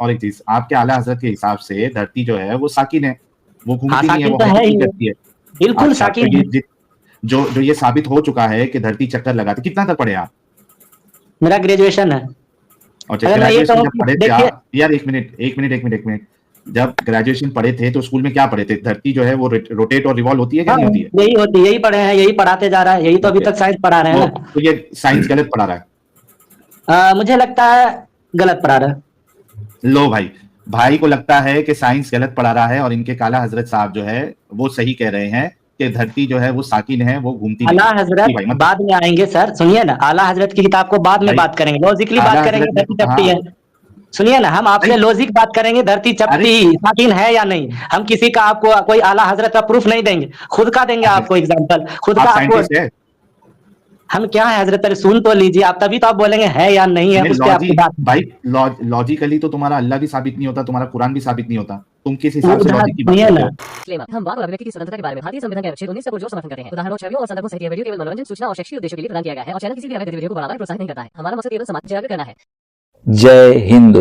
और एक चीज, आपके आला हजरत के हिसाब से धरती जो है वो साकिन है, वो हाँ घूमती नहीं है, साकिन वो तो है हरकत ही, नहीं करती है। बिल्कुल अच्छा, तो साकिन है। जो जो ये साबित हो चुका है कि धरती चक्कर लगाती, कितना तक पढ़े आप? मेरा ग्रेजुएशन है। अच्छा, अगर मैं ये ग्रेजुएशन कहूँ जब कि पढ़े थे देखिए, आप, यार एक मिनट, जब ग्रेजुएशन पढ़े थे तो स्कूल में क्या पढ़े थे? धरती जो है वो रोटेट और रिवॉल्व होती है क्या हाँ नहीं होती है? यही होती, यही पढ़े हैं, यही पढ़ाते जा रहा है, यही तो अभी ओके, तक साइंस पढ़ा रहे हैं ना। तो ये साइंस गलत पढ़ा रहा है। मुझे लगता है गलत पढ़ा रहा है। लो भाई, भाई को लगता है कि साइंस गलत पढ़ा रहा है और इनके काला हजरत साहब जो है वो सही कह रहे हैं कि धरती जो है वो साकिन है, वो घूमती आला नहीं है। हजरत जी भाई, मतलब बाद में आएंगे सर, सुनिए ना, आला हजरत की किताब को बाद में भाई बात करेंगे, लॉजिकली बात आला करेंगे, हजरत ने तो धरती कहा चपटी है। सुनिए ना, हम भाई। आपसे लॉजिक बात करेंगे, धरती अरे चपटी साकिन है या नहीं। हम किसी का आपको कोई आला हजरत का प्रूफ नहीं देंगे, खुद का देंगे अरे, आपको एग्जांपल, खुद आप का आपको। साइंटिस्ट है? हम क्या है हजरत, पहले सुन तो लीजिए आप, तभी तो आप बोलेंगे है या नहीं है, नहीं, उस पे आपकी बात। भाई लॉजिकली तो तुम्हारा अल्लाह भी साबित नहीं होता, तुम्हारा कुरान भी साबित नहीं होता, तुम किस हिसाब से उदाहरण लॉजिक की बात सुनिए करते ना, हो? हम वाक और अभिव्यक्ति की स्वतंत्रता के बारे में भारतीय संविधान के अनुच्छेद 19 से पुरजोर समर्थन करते हैं। उदाहरणों, छवियों और संदर्भों सहित यह वीडियो केवल मनोरंजन, सूचना और शैक्षिक उद्देश्यों के लिए प्रदान किया गया है और चैनल किसी भी अवैध गतिविधियों को बढ़ावा या प्रोत्साहित नहीं करता है। हमारा मकसद केवल समाज जागरूक करना है। जय हिंद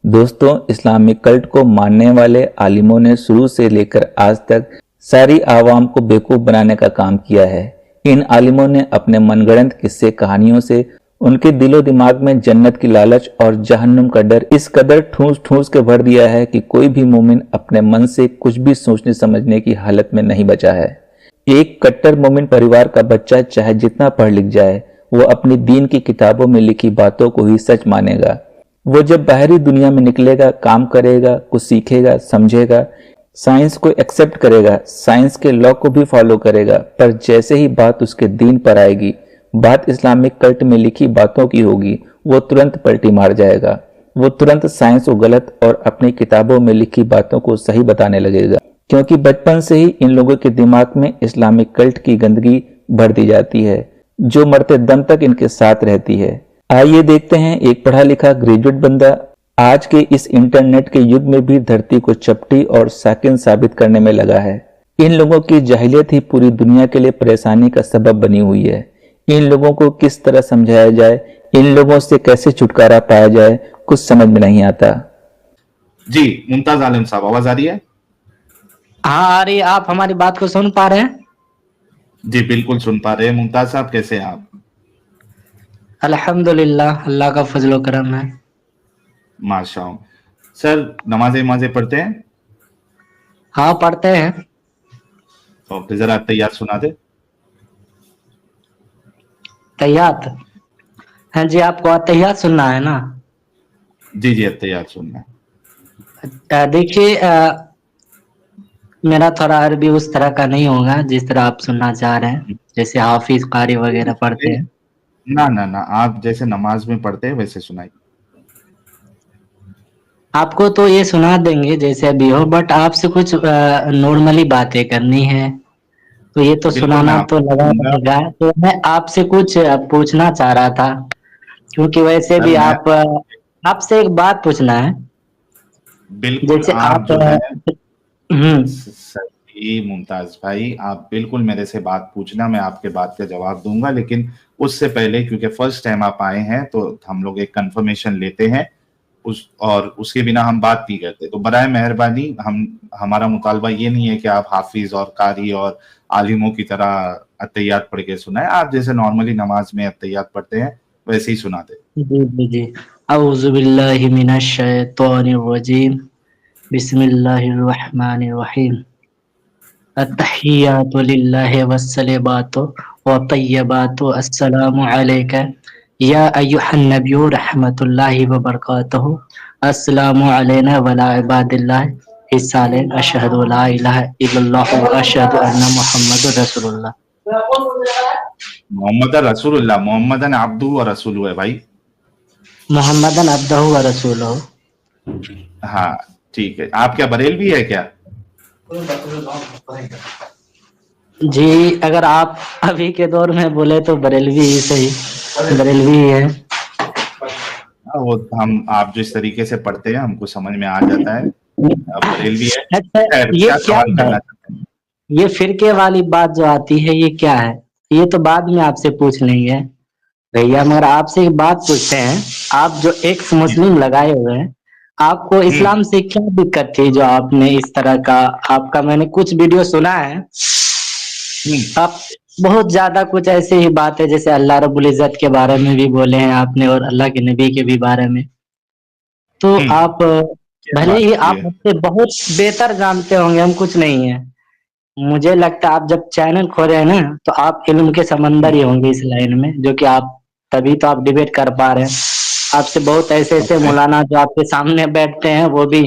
दोस्तों, इस्लामिक कल्ट को मानने वाले आलिमों ने शुरू से लेकर आज तक सारी आवाम को बेवकूफ बनाने का काम किया है। इन आलिमों ने अपने मनगढ़ंत किस्से कहानियों से उनके दिलो दिमाग में जन्नत की लालच और जहन्नुम का डर इस कदर ठूस ठूस के भर दिया है कि कोई भी मोमिन अपने मन से कुछ भी सोचने समझने की हालत में नहीं बचा है। एक कट्टर मोमिन परिवार का बच्चा चाहे जितना पढ़ लिख जाए, वो अपनी दीन की किताबों में लिखी बातों को ही सच मानेगा। वो जब बाहरी दुनिया में निकलेगा, काम करेगा, कुछ सीखेगा, समझेगा, साइंस को एक्सेप्ट करेगा, साइंस के लॉ को भी फॉलो करेगा, पर जैसे ही बात उसके दीन पर आएगी, बात इस्लामिक कल्ट में लिखी बातों की होगी, वो तुरंत पलटी मार जाएगा। वो तुरंत साइंस को गलत और अपनी किताबों में लिखी बातों को सही बताने लगेगा, क्योंकि बचपन से ही इन लोगों के दिमाग में इस्लामिक कल्ट की गंदगी भर दी जाती है, जो मरते दम तक इनके साथ रहती है। आइए देखते हैं, एक पढ़ा लिखा ग्रेजुएट बंदा आज के इस इंटरनेट के युग में भी धरती को चपटी और साकिन साबित करने में लगा है। इन लोगों की जाहिलियत ही पूरी दुनिया के लिए परेशानी का सबब बनी हुई है। इन लोगों को किस तरह समझाया जाए, इन लोगों से कैसे छुटकारा पाया जाए, कुछ समझ में नहीं आता। जी मुमताज आलम साहब, आवाज आ रही है? हाँ आ रही है। आप हमारी बात को सुन पा रहे हैं? जी बिल्कुल सुन पा रहे हैं। मुमताज साहब कैसे हैं आप? अल्हम्दुलिल्लाह, अल्लाह का फजलो करम है। माशाअल्लाह। सर, नमाजें पढ़ते हैं? हाँ पढ़ते हैं। तो फिर जरा तैयार सुना दे। तैयात, हाँ जी, आपको तैयात सुनना है ना? जी जी, अब तैयार सुनना है। देखिए, मेरा थोड़ा अरबी उस तरह का नहीं होगा जिस तरह आप सुनना चाह रहे हैं, जैसे हाफिज कारी वगैरह पढ़ते हैं। ना ना ना, आप जैसे नमाज में पढ़ते हैं वैसे सुनाइए। आपको तो ये सुना देंगे जैसे अभी हो, बट आपसे कुछ नॉर्मली बातें करनी है, तो ये तो बिल्कुल, मैं सुनाना तो आपको लगा सुनूंगा। रहेगा। तो मैं आपसे कुछ पूछना चाह रहा था, क्योंकि वैसे सर भी मैं आप, आपसे एक बात पूछना है। बिल्कुल, जैसे आप आप जो है हम्म, सही मुमताज भाई, आप बिल्कुल मेरे से बात पूछना, मैं आपके बात का जवाब दूंगा, लेकिन उससे पहले क्योंकि फर्स्ट टाइम आप आए हैं तो हम लोग एक कंफर्मेशन लेते हैं, और उसके बिना हम बात नहीं करते। तो बराए मेहरबानी, हमारा मुतालबा ये नहीं है कि आप हाफिज और कारी और आलिमों की तरह अत्तहियात पढ़ के सुनाए। आप जैसे नॉर्मली नमाज में अत्तहियात पढ़ते हैं वैसे ही सुना दे। जी जी जी। औज़ु बिल्लाहि मिनश शैतानिर रजीम, बिस्मिल्लाहिर रहमानिर रहीम। अत्तहियातु लिल्लाहि वस्सलावातु व तय्यबातु अस्सलामु अलैका या अय्युहन नबिय्यु रहमतुल्लाहि व बरकातुहू, अस्सलामु अलैना व अला इबादिल्लाहि इस्सालिहीन, अशहदु ला इलाहा इल्लल्लाह व अशहदु अन्ना मुहम्मदुर रसूलुल्लाह। मोहम्मद रसूलुल्लाह, मोहम्मदन अब्दुहु व रसूलुहु है भाई। मुहम्मदन अब्दुहु व रसूलुहू। हाँ ठीक है। आप क्या बरेलवी है क्या? जी, अगर आप अभी के दौर में बोले तो बरेलवी ही सही, बरेलवी ही है। वो आप जिस तरीके से पढ़ते हैं हमको समझ में आ जाता है। अब बरेलवी है। अच्छा, खैर, ये क्या क्या सवाल है? करना चाहते हैं? ये फिरके वाली बात जो आती है, ये क्या है? ये तो बाद में आपसे पूछ लेंगे भैया, मगर आपसे एक बात पूछते हैं। आप जो एक्स जी मुस्लिम लगाए हुए हैं, आपको इस्लाम से क्या दिक्कत थी जो आपने इस तरह का, आपका मैंने कुछ वीडियो सुना है, आप बहुत ज्यादा कुछ ऐसे ही बात है जैसे अल्लाह रब्बुल इज्जत के बारे में भी बोले हैं आपने और अल्लाह के नबी के भी बारे में। तो आप क्या भले बात ही की आप है? मुझसे बहुत बेहतर जानते होंगे, हम कुछ नहीं है। मुझे लगता है आप जब चैनल खोले हैं ना तो आप इल्म के समंदर ही होंगे इस लाइन में, जो कि आप तभी तो आप डिबेट कर पा रहे हैं। आपसे बहुत ऐसे ऐसे ओके। मौलाना जो आपके सामने बैठते हैं वो भी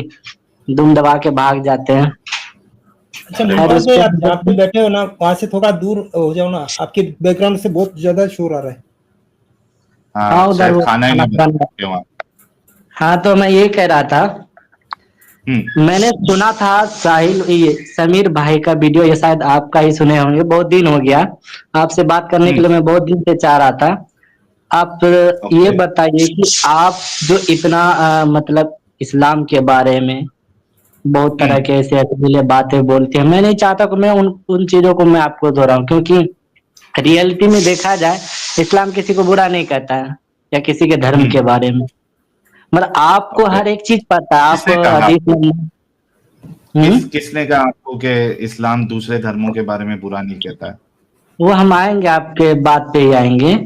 दुम दबा के भाग जाते हैं। अच्छा अरे खैर मुमताज उस भाई, पे आप जहाँ पे बैठे हो ना वहां से थोड़ा दूर हो जाओ ना, आपके बैकग्राउंड से बहुत ज्यादा शोर आ रहा है। हाँ हाँ, उधर शायद वो खाना ही खाना नहीं बना बन रहा। के वहाँ। हाँ तो मैं ये कह रहा था, मैंने सुना था साहिल ये समीर भाई का वीडियो, ये शायद आपका ही सुने होंगे, बहुत दिन हो गया आपसे बात करने के लिए, मैं बहुत दिन से चाह रहा था। आप ये ओके। बताइए कि आप जो इतना मतलब इस्लाम के बारे में बहुत तरह के ऐसे अश्लील बातें बोलते हैं, मैं नहीं चाहता कि मैं उन उन चीजों को मैं आपको दोहराऊं, क्योंकि रियलिटी में देखा जाए इस्लाम किसी को बुरा नहीं कहता है या किसी के धर्म के बारे में, मतलब आपको ओके। हर एक चीज पता है। आप किसने कहा हदीस आपको? में किसने कहा आपको कि इस्लाम दूसरे धर्मों के बारे में बुरा नहीं कहता है? वो हम आएंगे, आपके बात पे ही आएंगे,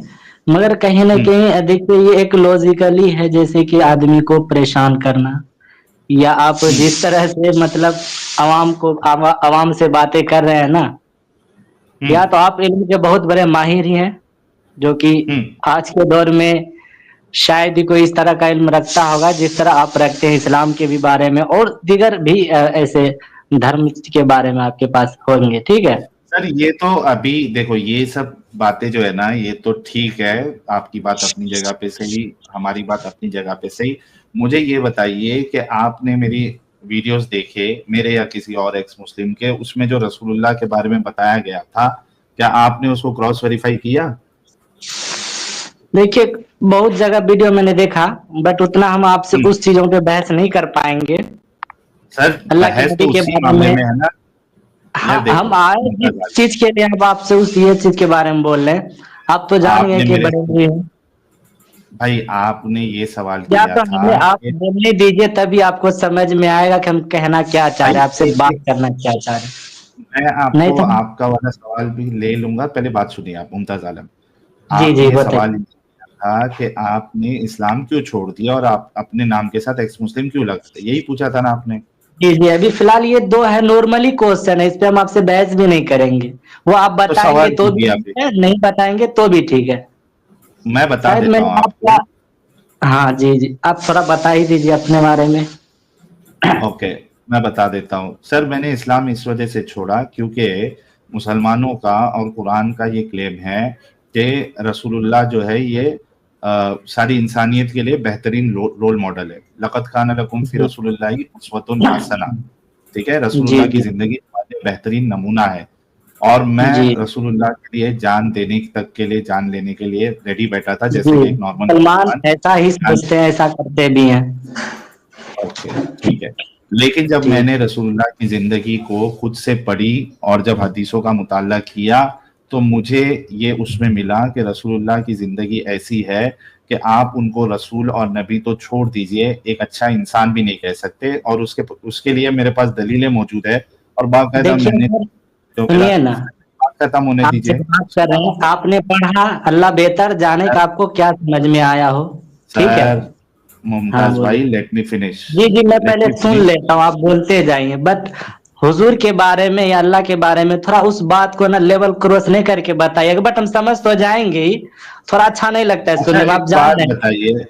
मगर कहीं ना कहीं देखिए ये एक लॉजिकली है, जैसे कि आदमी को परेशान करना, या आप जिस तरह से मतलब आवाम को आवाम से बातें कर रहे हैं ना, या तो आप इल्म के बहुत बड़े माहिर ही हैं, जो कि आज के दौर में शायद ही कोई इस तरह का इल्म रखता होगा जिस तरह आप रखते हैं इस्लाम के भी बारे में, और दीगर भी ऐसे धर्म के बारे में आपके पास होंगे, ठीक है। सर ये तो अभी देखो, ये सब बातें जो है ना, ये तो ठीक है, आपकी बात अपनी जगह पे सही, हमारी बात अपनी जगह पे सही। मुझे ये बताइए कि आपने मेरी वीडियोस देखे, मेरे या किसी और एक्स मुस्लिम के, उसमें जो रसूलुल्लाह के बारे में बताया गया था, क्या आपने उसको क्रॉस वेरीफाई किया? देखिए बहुत जगह वीडियो मैंने देखा, बट उतना हम आपसे उस चीजों पे बहस नहीं कर पाएंगे। सर अल्लाह के बहस तो नबी के उसी बारे मामले में में है ना। यार देखो हम आए मुमताज जिस चीज के लिए, हम आपसे उस ये चीज के बारे में बोल रहे हैं, आप तो जान गए आपने कि मेरे बड़े हुए हैं, भाई आपने ये सवाल या किया तो था हमें आप कि बोलने दीजिए तभी आपको समझ में आएगा कि हम कहना क्या चाह भाई रहे हैं, आपसे बात करना क्या चाह रहे हैं। मैं नहीं आपको तो आपका वाला सवाल भी ले लूंगा, पहले बात सुनिए आप मुमताज आलम। जी आपने जी ये सवाल बताइए। किया था कि आपने इस्लाम क्यों छोड़ दिया और आप अपने नाम के साथ एक्स मुस्लिम क्यों लगाते, यही पूछा था ना आपने? जी जी अभी फिलहाल ये दो है, नॉर्मली क्वेश्चन है, इस पे हम आपसे बहस भी नहीं करेंगे। वो आप तो बताएंगे सवाल तो भी कीजिए आप। ठीक है, नहीं बताएंगे तो भी ठीक है। मैं बता शायद देता मैंने हूँ आपका, आपको। हाँ जी जी आप थोड़ा बता ही दीजिए अपने बारे में। ओके, मैं बता देता हूँ सर। मैंने इस्लाम इस वजह से छोड़ा क्योंकि मुसलमानों का और कुरान का ये क्लेम है कि रसूलुल्लाह जो है ये सारी इंसानियत के लिए बेहतरीन रोल मॉडल है। लक़द कान लकुम फी रसूलिल्लाहि उस्वतुन हसना, ठीक है, जी रसूलुल्लाह की जी जिंदगी हमारे लिए बेहतरीन नमूना है। और मैं जी रसूलुल्लाह के लिए जान देने तक के लिए, जान लेने के लिए रेडी बैठा था, जी जैसे कि एक नॉर्मल सलमान मुसलमान ऐसा ही जान। सोचते हैं, ऐसा करते भी हैं। ओके, ठीक है। लेकिन जब जी मैंने रसूलुल्लाह की जिंदगी को खुद से पढ़ी और जब हदीसों का मुताला किया, तो मुझे ये उसमें मिला कि रसूलुल्लाह की जिंदगी ऐसी है कि आप उनको रसूल और नबी तो छोड़ दीजिए, एक अच्छा इंसान भी नहीं कह सकते। और उसके लिए मेरे पास दलीलें मौजूद है और बाकायदा देखिए मैंने सर, जो मेरा सुनिए ना, बात खत्म होने आपसे दीजिए। बात कर रहे हैं, आपने पढ़ा, अल्लाह बेहतर जाने का आपको क्या समझ में आया हो, ठीक है। सर हाँ मुमताज बोलिए। भाई, लेट मी फिनिश। जी जी मैं लेट पहले मी सुन फिनिश। लेता हूँ, आप बोलते जाइए, बट हुजूर के बारे में या अल्लाह के बारे में थोड़ा उस बात को ना लेवल क्रॉस नहीं करके बताइएगा, बट हम समझ तो जाएंगे ही, थोड़ा अच्छा नहीं लगता है अच्छा सुनने में, एक आप जान बात रहे हैं। बताइए।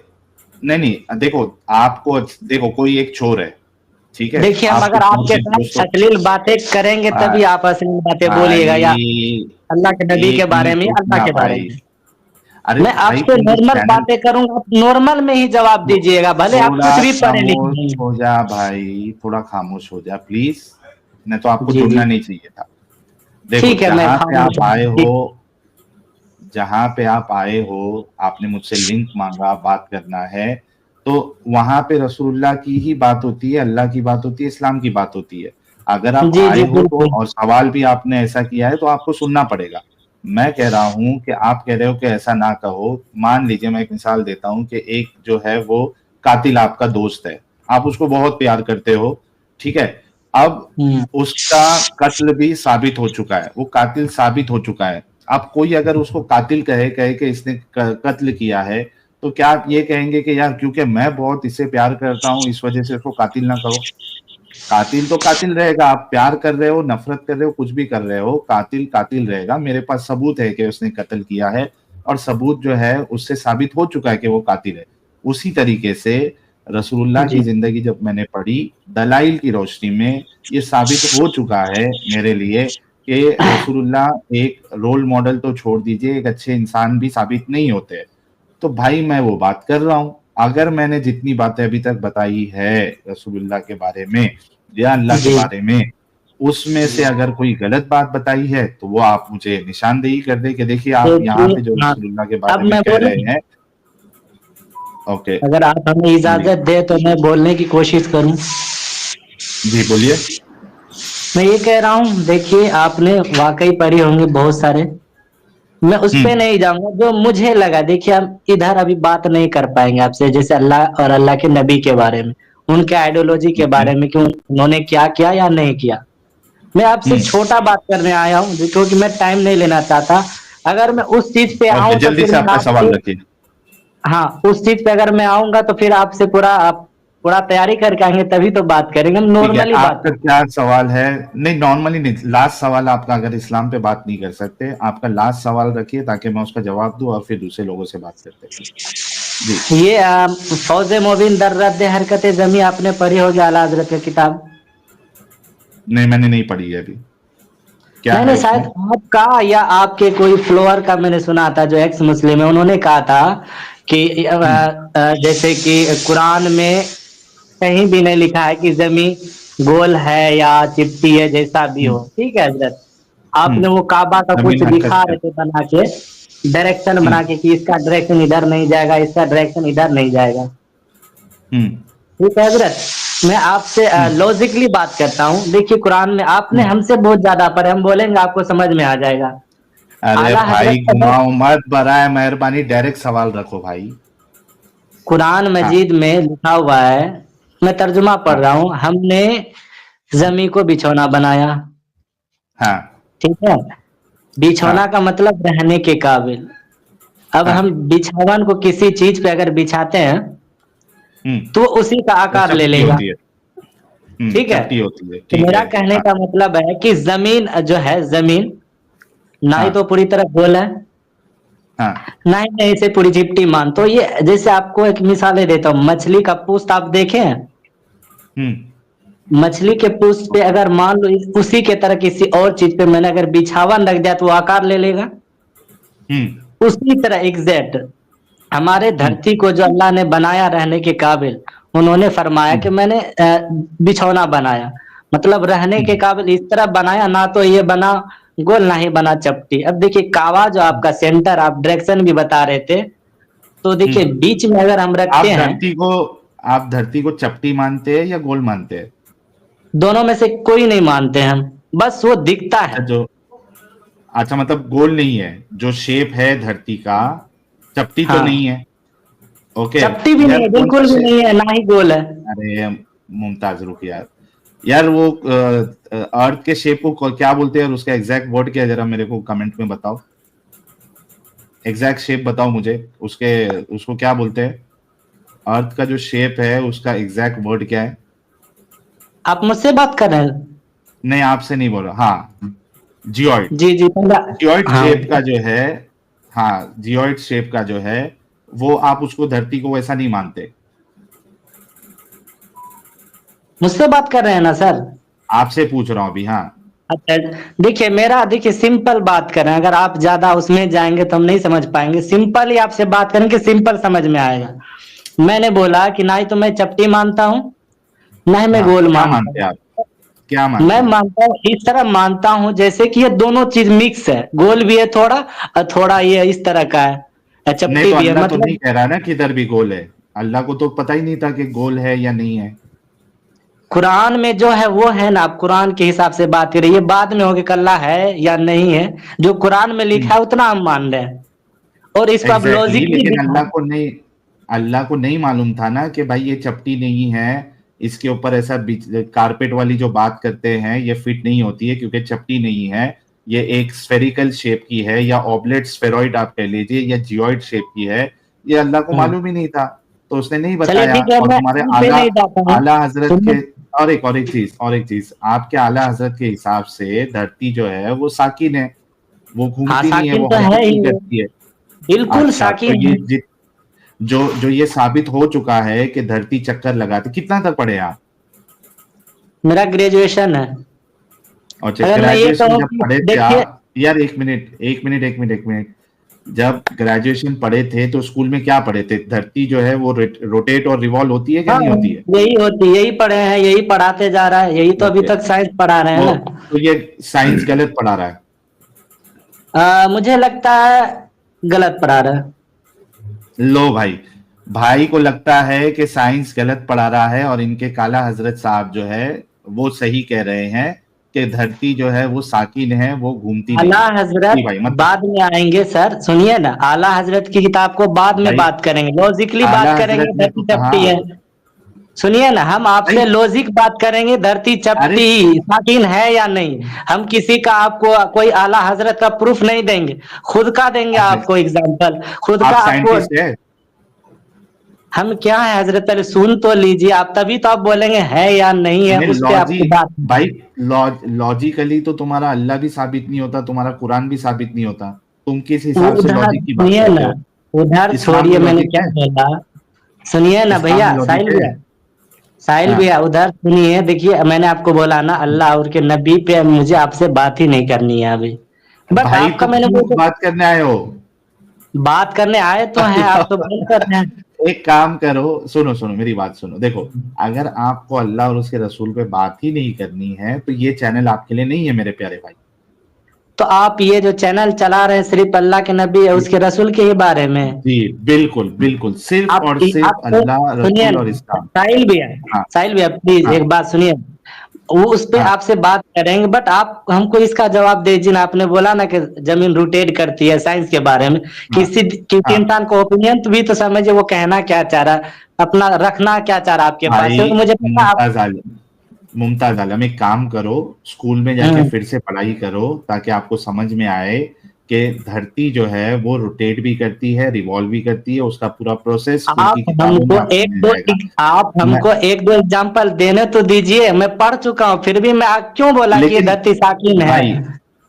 नहीं नहीं, देखो आपको, देखो कोई एक चोर है, ठीक है, देखिए हम आपको अगर चोर आपके के साथ दोस्तों। अश्लील बातें करेंगे तभी आप अश्लील बातें बोलिएगा, या भाई अल्लाह के नबी के एक बारे में मिनट या अल्लाह रुकना के बारे भाई। में। अरे मैं भाई आपसे तुम जो नॉर्मल चैनल, बातें करूंगा, आप नॉर्मल में ही जवाब दीजिएगा, भले आप थोड़ा कुछ भी पढ़े लिखे खामोश नहीं हो जा भाई, थोड़ा खामोश हो जा प्लीज। नहीं तो आपको जी जी जुड़ना नहीं चाहिए था। देखो ठीक है, मैं जहां पे खामोश आप हूँ, आए हो, ठीक। जहां पे आप आए हो, आपने मुझसे लिंक मांगा, बात करना है, तो वहां पे रसूलुल्लाह की ही बात होती है, अल्लाह की बात होती है, इस्लाम की बात होती है। अगर आप जी आए जी हो तो, बिल्कुल। और सवाल भी आपने ऐसा किया है, तो आपको सुनना पड़ेगा। मैं कह रहा हूं कि आप कह रहे हो कि ऐसा ना कहो। मान लीजिए, मैं एक मिसाल देता हूं कि एक जो है वो कातिल आपका दोस्त है, आप उसको बहुत प्यार करते हो, ठीक है। अब उसका कत्ल भी साबित हो चुका है, वो कातिल साबित हो चुका है। अब कोई अगर उसको कातिल कहे कि इसने कत्ल किया है, तो क्या आप ये कहेंगे कि यार क्योंकि मैं बहुत इससे प्यार करता हूं इस वजह से उसको कातिल ना करो? कातिल तो कातिल रहेगा, आप प्यार कर रहे हो, नफरत कर रहे हो, कुछ भी कर रहे हो, कातिल कातिल रहेगा। मेरे पास सबूत है कि उसने कत्ल किया है, और सबूत जो है उससे साबित हो चुका है कि वो कातिल है। उसी तरीके से रसूलुल्लाह की जिंदगी जब मैंने पढ़ी, दलाइल की रोशनी में ये साबित हो चुका है मेरे लिए कि रसूलुल्लाह एक रोल मॉडल तो छोड़ दीजिए, एक अच्छे इंसान भी साबित नहीं होते। तो भाई मैं वो बात कर रहा हूं। अगर मैंने जितनी बातें अभी तक बताई है रसूलुल्लाह के बारे में या अल्लाह के बारे में, उसमें से अगर कोई गलत बात बताई है तो वो आप मुझे निशानदेही कर दे कि देखिए आप यहाँ पे जो रसूलुल्लाह के बारे में कह रहे हैं। ओके, अगर आप हमें इजाजत दे तो मैं बोलने की कोशिश करूं। जी बोलिए। मैं ये कह रहा हूँ, देखिए आपने वाकई पढ़ी होंगी बहुत सारे, मैं उस पे नहीं जाऊंगा। जो मुझे लगा, देखिए हम इधर अभी बात नहीं कर पाएंगे आपसे जैसे अल्लाह और अल्लाह के नबी के बारे में, उनके आइडियोलॉजी के बारे में, कि उन्होंने क्या किया या नहीं किया। मैं आपसे छोटा बात करने आया हूँ क्योंकि मैं टाइम नहीं लेना चाहता। अगर मैं उस चीज पे आऊँ तो जल्दी फिर से मैं आपका सवाल रखिए। हाँ, उस चीज पे अगर मैं आऊंगा तो फिर आपसे पूरा तैयारी करके आएंगे, तभी तो बात करेंगे। हम नॉर्मली बात आपका क्या सवाल है? नहीं, नॉर्मली नहीं, लास्ट सवाल आपका। अगर इस्लाम पे बात नहीं कर सकते, आपका लास्ट सवाल रखिए ताकि मैं उसका जवाब दूं और फिर दूसरे लोगों से बात करते हैं। जी। ये फौज मोबिन दर रद्द हरकत जमी आपने पढ़ी होगी आला हजरत की किताब? नहीं, मैंने नहीं पढ़ी है अभी। क्या नहीं है नहीं, उसमें? शायद आपका या आपके कोई फ्लोअर का मैंने सुना था जो एक्स मुस्लिम है, उन्होंने कहा था कि जैसे कि कुरान में कहीं भी नहीं लिखा है कि जमीन गोल है या चिपटी है, जैसा भी हो। ठीक है हजरत, आपने वो काबा का कुछ जमीन हरकत दिखा है। रहे थे बना के, डायरेक्शन बना के कि इसका डायरेक्शन इधर नहीं जाएगा, इसका डायरेक्शन इधर नहीं जाएगा। ठीक है हजरत, मैं आपसे लॉजिकली बात करता हूँ। देखिए कुरान में आपने हमसे बहुत ज्यादा पढ़े, हम बोलेंगे आपको समझ में आ जाएगा। अरे आला भाई हजरत घुमाओ मत, बराए मेहरबानी डायरेक्ट सवाल रखो भाई। कुरान मजीद में लिखा हुआ है, मैं तर्जुमा पढ़ रहा हूँ, हमने जमी को बिछौना बनाया। हाँ, ठीक है, बिछौना का मतलब रहने के काबिल। अब हम बिछावन को किसी चीज पे अगर बिछाते हैं तो उसी का आकार ले लेगा। ठीक है, चपटी होती है, तो ठीक मेरा है। कहने का मतलब है कि जमीन जो है, जमीन ना ही तो पूरी तरह गोल है, ना ही मैं इसे पूरी चिपटी मानता हूं। ये जैसे आपको एक मिसाल देता हूँ, मछली का पूछ आप देखे हैं? मछली के पूछ पे अगर मान लो उसी के तरह किसी और चीज पे मैंने अगर बिछावन रख दिया तो वो आकार ले लेगा। उसी तरह एग्जैक्ट हमारे धरती को जो अल्लाह ने बनाया रहने के काबिल, उन्होंने फरमाया कि मैंने बिछौना बनाया, मतलब रहने के काबिल इस तरह बनाया, ना तो ये बना गोल ना ही बना चपटी। अब देखिए कावा जो आपका सेंटर, आप डायरेक्शन भी बता रहे थे, तो देखिए बीच में अगर हम रखते हैं, आप धरती को चपटी मानते हैं या गोल मानते हैं? दोनों में से कोई नहीं मानते हम, बस वो दिखता है। अच्छा, मतलब गोल नहीं है, जो शेप है धरती का, चपटी तो नहीं है। ओके, चपटी भी नहीं है, बिल्कुल भी नहीं है, ना ही गोल है। अरे मुमताज रुक यार वो अर्थ के शेप को क्या बोलते हैं और उसका एग्जैक्ट वर्ड क्या है, जरा मेरे को कमेंट में बताओ। एग्जैक्ट शेप बताओ मुझे, उसको क्या बोलते हैं? अर्थ का जो शेप है उसका एग्जैक्ट वर्ड क्या है? आप मुझसे बात कर रहे हैं? नहीं, आपसे नहीं बोल रहा। हाँ, जियोइड। जी जियोइड शेप का जो है, हाँ जियोइड शेप का जो है, वो आप उसको धरती को वैसा नहीं मानते? मुझसे बात कर रहे हैं ना सर? आपसे पूछ रहा हूँ अभी। हाँ, अच्छा, देखिए सिंपल बात कर रहे हैं, अगर आप ज्यादा उसमें जाएंगे तो हम नहीं समझ पाएंगे। सिंपल ही आपसे बात करेंगे, सिंपल समझ में आएगा। मैंने बोला कि ना ही तो मैं चपटी मानता हूँ, ना ही मैं गोल मानता हूँ। क्या मानते? मैं मानता हूँ इस तरह मानता हूँ जैसे कि ये दोनों चीज मिक्स है, गोल भी है थोड़ा और थोड़ा ये इस तरह का है, चपटी भी है। अल्लाह तो मतलब नहीं कह रहा ना कि इधर भी गोल है, अल्लाह को तो पता ही नहीं था कि गोल है या नहीं है। कुरान में जो है वो है ना, आप कुरान के हिसाब से बात करिए, ये बाद में होगी कि अल्लाह है या नहीं है। जो कुरान में लिखा है उतना हम मान रहे हैं, और इसका लॉजिक लेकिन अल्लाह को नहीं मालूम था ना कि भाई ये चपटी नहीं है, इसके ऊपर ऐसा कारपेट वाली जो बात करते हैं ये फिट नहीं होती है, क्योंकि चपटी नहीं है, ये एक स्फेरिकल शेप की है, या ऑब्लेट स्फेरॉइड आप कह लीजिए, या जियोइड शेप की है। ये अल्लाह को मालूम ही नहीं था, तो उसने नहीं चलिए बताया। ठीक है, और मैं तुम्हारे उन पे नहीं जाता हूँ। आला हजरत सुनिए, के और एक चीज आपके आला हजरत के हिसाब से धरती जो है वो साकिन है, वो हाँ घूमती नहीं है, साकिन वो तो है हरकत ही, नहीं करती है। बिल्कुल अच्छा, तो साकिन ये है। जो जो ये साबित हो चुका है कि धरती चक्कर लगाती, कितना तक पढ़े आप? मेरा ग्रेजुएशन है। और अगर मैं ये ग्रेजुएशन कहूँ जब कि पढ़े थे देखिए, आप, यार एक मिनट, जब ग्रेजुएशन पढ़े थे तो स्कूल में क्या पढ़े थे? धरती जो है वो रोटेट और रिवॉल्व होती है कि हाँ नहीं होती है? यही होती, यही पढ़े हैं, यही पढ़ाते जा रहा है, यही तो अभी ओके, तक साइंस पढ़ा रहे हैं तो ना। ये साइंस गलत पढ़ा रहा है? मुझे लगता है गलत पढ़ा रहा है। लो भाई, भाई को लगता है कि साइंस गलत पढ़ा रहा है, और इनके काला हजरत साहब जो है वो सही कह रहे हैं कि धरती जो है वो साकिन है, वो घूमती आला नहीं है। हजरत जी भाई, मतलब बाद में आएंगे सर, सुनिए ना, आला हजरत की किताब को बाद में भाई बात करेंगे, लॉजिकली आला बात करेंगे, हजरत ने तो धरती कहा चपटी है। सुनिए ना, हम भाई, आपसे लॉजिक बात करेंगे, धरती अरे चपटी साकिन है या नहीं। हम किसी का आपको कोई आला हजरत का प्रूफ नहीं देंगे, खुद का देंगे अच्छा, आपको एग्जांपल, खुद आप का आपको। साइंटिस्ट है? हम क्या है हजरत, पहले सुन तो लीजिए आप, तभी तो आप बोलेंगे है या नहीं है, नहीं, उस पे आपकी बात। भाई लॉजिकली तो तुम्हारा अल्लाह भी साबित नहीं होता, तुम्हारा कुरान भी साबित नहीं होता, तुम किस हिसाब से उधर लॉजिक की बात सुनिए करते ना, हो? उधर इस्लाम छोड़िए, में मैंने लॉजिक क्या है? बोला। सुनिए ना इस्लाम भैया, में लॉजिक साहिल है? भैया, साहिल हाँ, भैया उधर सुनिए, देखिए मैंने आपको बोला ना, अल्लाह और के नबी पे मुझे आपसे बात ही नहीं करनी है अभी। बट भाई आपका तो मैंने क्यों बात करने आए हो? बात करने आए तो हैं, आप तो बोल कर रहे हैं। एक काम करो, सुनो सुनो मेरी बात सुनो, देखो, अगर आपको अल्लाह और उसके रसूल पे बात ही नहीं करनी है तो ये चैनल आपके लिए नहीं है मेरे प्यारे भाई। तो आप ये जो चैनल चला रहे हैं सिर्फ अल्लाह के नबी और उसके रसूल के ही बारे में। जी, बिल्कुल बिल्कुल, सिर्फ आप और सिर्फ आप अल्लाह, सुनिए रसूल और ना, इस्लाम। साहिल भैया, हाँ, साहिल भैया प्लीज हाँ, एक बात सुनिए। वो उस पे हाँ, आपसे बात करेंगे, बट आप हमको इसका जवाब दीजिए ना। आपने बोला ना कि जमीन रोटेट करती है, साइंस के बारे में, हाँ, किसी हाँ। इंसान को ओपिनियन तो भी तो समझिए, वो कहना क्या चाह रहा है, अपना रखना क्या चाह रहा है आपके पास भाई से, मुझे पता आप। मुमताज आलम, एक काम करो, स्कूल में जाके हम्म, फिर से पढ़ाई करो, ताकि आपको समझ में आए कि धरती जो है वो रोटेट भी करती है, रिवॉल्व भी करती है, उसका पूरा प्रोसेस स्कूल की किताबों में आपको मिल जाएगा। आप मैं हमको एक दो एग्जांपल देने तो दीजिए, मैं पढ़ चुका हूँ, फिर भी मैं क्यों बोला कि ये लेकिन धरती साकिन है। भाई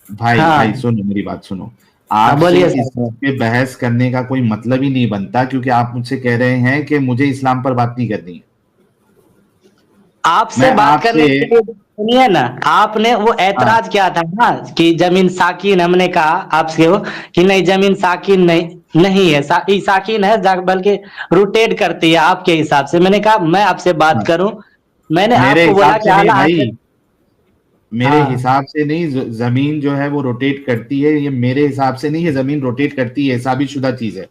भाई हाँ सुनो मेरी बात सुनो, हाँ आपसे बोलिए इस सर। पे बहस करने का कोई मतलब ही नहीं बनता, क्योंकि आप मुझसे कह रहे हैं कि मुझे इस्लाम पर बात नहीं करनी है। आपसे मैं बात करने आपसे के लिए सुनिए ना, आपने वो हाँ, ऐतराज किया था ना कि जमीन साकिन, हमने कहा आपसे वो कि नहीं जमीन साकिन नहीं है, साकिन है, बल्कि रोटेट करती है आपके हिसाब से। मैंने कहा मैं आपसे बात हाँ, करूं, मैंने मेरे आपको बोला हिसाब कि से नहीं आला भाई, हजरत। मेरे हाँ हिसाब से नहीं, जमीन जो है वो रोटेट करती है, ये मेरे हिसाब से नहीं है, जमीन रोटेट करती है, साबितशुदा चीज है।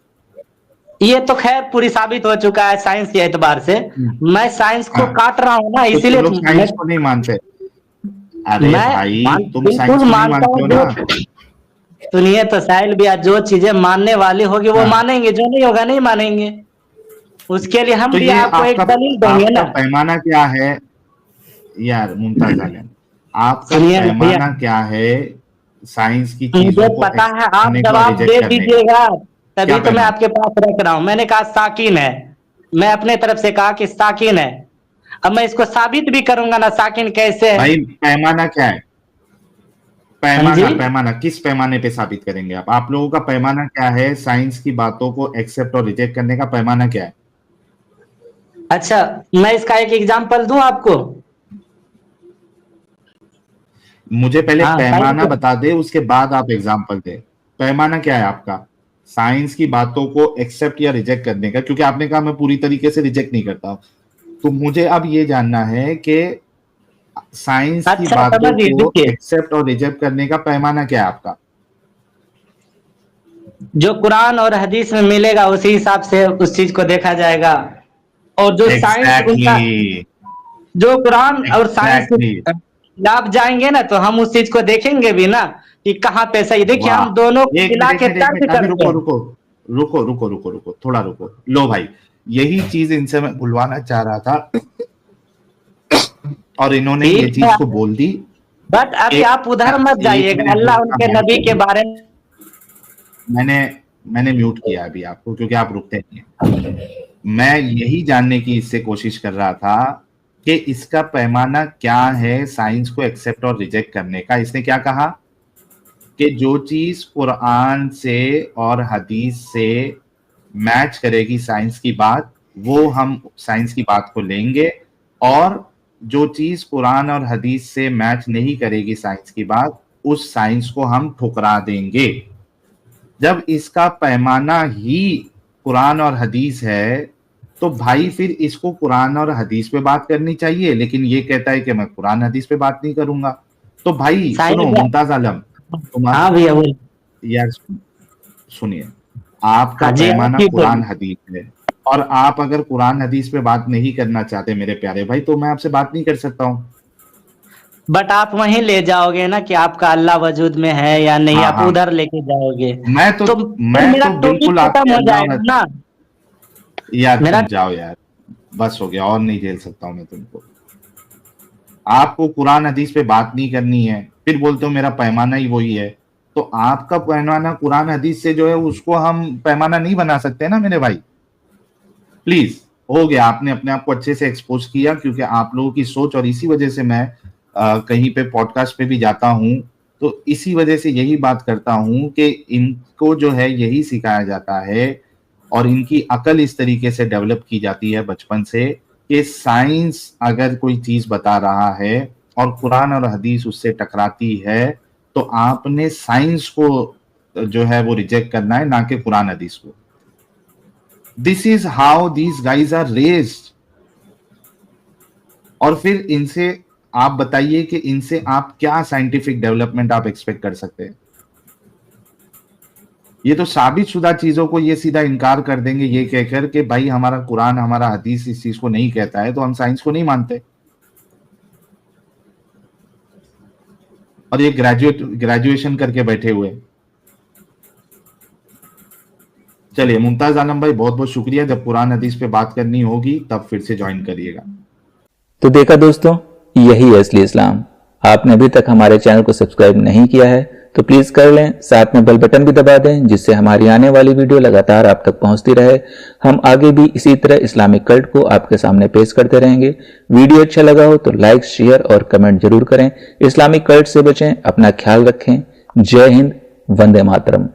ये तो खैर पूरी साबित हो चुका है साइंस के एतबार से। मैं साइंस को हाँ, काट रहा हूँ ना, तो तुम इसीलिए लोग मैं साइंस को नहीं मानते? अरे मैं भाई, तुम साइंस बिल्कुल को नहीं मानता मानते हूँ हो ना? जो। सुनिए तो साहिल भैया, जो चीजें मानने वाली होगी वो हाँ, मानेंगे, जो नहीं होगा नहीं मानेंगे। उसके लिए हम तो भी ये आपको आपका एक दलील देंगे आपका ना। पैमाना क्या है? यार मुमताज आलम, आपका सुनिए ना भैया, पैमाना क्या है साइंस की मुझे चीजों को पता है, एक्सेप्ट आप करने का और जवाब रिजेक्ट दे करने का? दीजिएगा, क्या तभी तो मैं पैमाना? आपके पास रख रहा हूँ। मैंने कहा साकिन है, मैं अपने तरफ से कहा कि साकिन है। अब मैं इसको साबित भी करूंगा ना, साकिन कैसे है। भाई पैमाना क्या है? हाँ जी। पैमाना किस पैमाने पे साबित करेंगे आप लोगों का पैमाना क्या है? साइंस की बातों को एक्सेप्ट और रिजेक्ट करने का पैमाना क्या है? अच्छा, मैं इसका एक एग्जांपल दूं आपको। मुझे पहले हाँ साहिल पैमाना भैया, बता दे, उसके बाद आप एग्जाम्पल दे। पैमाना क्या है आपका साइंस की बातों को एक्सेप्ट या रिजेक्ट करने का? क्योंकि आपने कहा मैं पूरी तरीके से रिजेक्ट नहीं करता, तो मुझे अब ये जानना है कि साइंस की अच्छा बातों समझिए, को देखिए, एक्सेप्ट और रिजेक्ट करने का पैमाना क्या है आपका? जो कुरान और हदीस में मिलेगा उसी हिसाब से उस चीज को देखा जाएगा। और जो साइंस उनका, एग्जैक्टली, जो कुरान और साइंस के एग्जैक्टली, खिलाफ जाएंगे ना, तो हम उस चीज को देखेंगे भी ना कि कहाँ पे सही। देखिए हम दोनों को वाह, मिला के एक तर्क मिनट, अभी करते रुको हैं। रुको रुको रुको रुको रुको, थोड़ा रुको। लो भाई, यही चीज इनसे मैं बुलवाना चाह रहा था और इन्होंने ये ठीक चीज है, को बोल दी। बट अभी आप उधर मत एक जाइएगा, मिनट अल्लाह रुकना उनके है। नबी के बारे में। मैंने म्यूट किया अभी आपको क्योंकि आप रुकते नहीं हैं। मैं यही जानने की इससे कोशिश कर रहा था कि इसका पैमाना क्या है साइंस को एक्सेप्ट और रिजेक्ट करने का। इसने क्या कहा कि जो चीज कुरान से और हदीस से मैच करेगी साइंस की बात, वो हम साइंस की बात को लेंगे, और जो चीज कुरान और हदीस से मैच नहीं करेगी साइंस की बात, उस साइंस को हम ठुकरा देंगे। जब इसका पैमाना ही कुरान और हदीस है तो भाई फिर इसको कुरान और हदीस पे बात करनी चाहिए, लेकिन ये कहता है कि मैं कुरान हदीस पे बात नहीं करूंगा। तो भाई सुनो साइंस मुमताज आलम, हाँ भैया बोल। यार सुनिए, आपका हाँ जी, आप पैमाना ही कुरान बोलिए। हदीस है, और आप अगर कुरान हदीस पे बात नहीं करना चाहते मेरे प्यारे भाई, तो मैं आपसे बात नहीं कर सकता हूँ। बट आप वहीं ले जाओगे ना कि आपका अल्लाह वजूद में है या नहीं, हाँ आप हाँ, उधर लेके जाओगे मैं तो तो फिर मेरा टॉपिक बिल्कुल खत्म आपके हो जाएगा अल्लाह। ना। यार मेरा तुम जाओ यार, बस हो गया, और नहीं झेल सकता हूँ मैं तुमको। आपको कुरान हदीस पे बात नहीं करनी है, फिर बोलते हो मेरा पैमाना ही वही है। तो आपका पैमाना कुरान हदीस से जो है उसको हम पैमाना नहीं बना सकते ना मेरे भाई। प्लीज, हो गया, आपने अपने आप को अच्छे से एक्सपोज किया, क्योंकि आप लोगों की सोच, और इसी वजह से मैं कहीं पे पॉडकास्ट पे भी जाता हूँ तो इसी वजह से यही बात करता हूँ कि इनको जो है यही सिखाया जाता है और इनकी अकल इस तरीके से डेवलप की जाती है बचपन से कि साइंस अगर कोई चीज बता रहा है और कुरान और हदीस उससे टकराती है तो आपने साइंस को जो है वो रिजेक्ट करना है, ना कि कुरान हदीस को। This is how these guys are raised. और फिर इनसे आप बताइए कि इनसे आप क्या साइंटिफिक डेवलपमेंट आप एक्सपेक्ट कर सकते हैं। ये तो साबित शुदा चीजों को ये सीधा इनकार कर देंगे ये कहकर कि भाई हमारा कुरान हमारा हदीस इस चीज को नहीं कहता है, तो हम साइंस को नहीं मानते। और ये ग्रेजुएशन करके बैठे हुए। चलिए मुमताज आलम भाई, बहुत बहुत शुक्रिया। जब कुरान हदीस पे बात करनी होगी तब फिर से ज्वाइन करिएगा। तो देखा दोस्तों, यही है असली इस्लाम। आपने अभी तक हमारे चैनल को सब्सक्राइब नहीं किया है तो प्लीज कर लें, साथ में बेल बटन भी दबा दें जिससे हमारी आने वाली वीडियो लगातार आप तक पहुंचती रहे। हम आगे भी इसी तरह इस्लामिक कल्ट को आपके सामने पेश करते रहेंगे। वीडियो अच्छा लगा हो तो लाइक, शेयर और कमेंट जरूर करें। इस्लामिक कल्ट से बचें, अपना ख्याल रखें। जय हिंद, वंदे मातरम।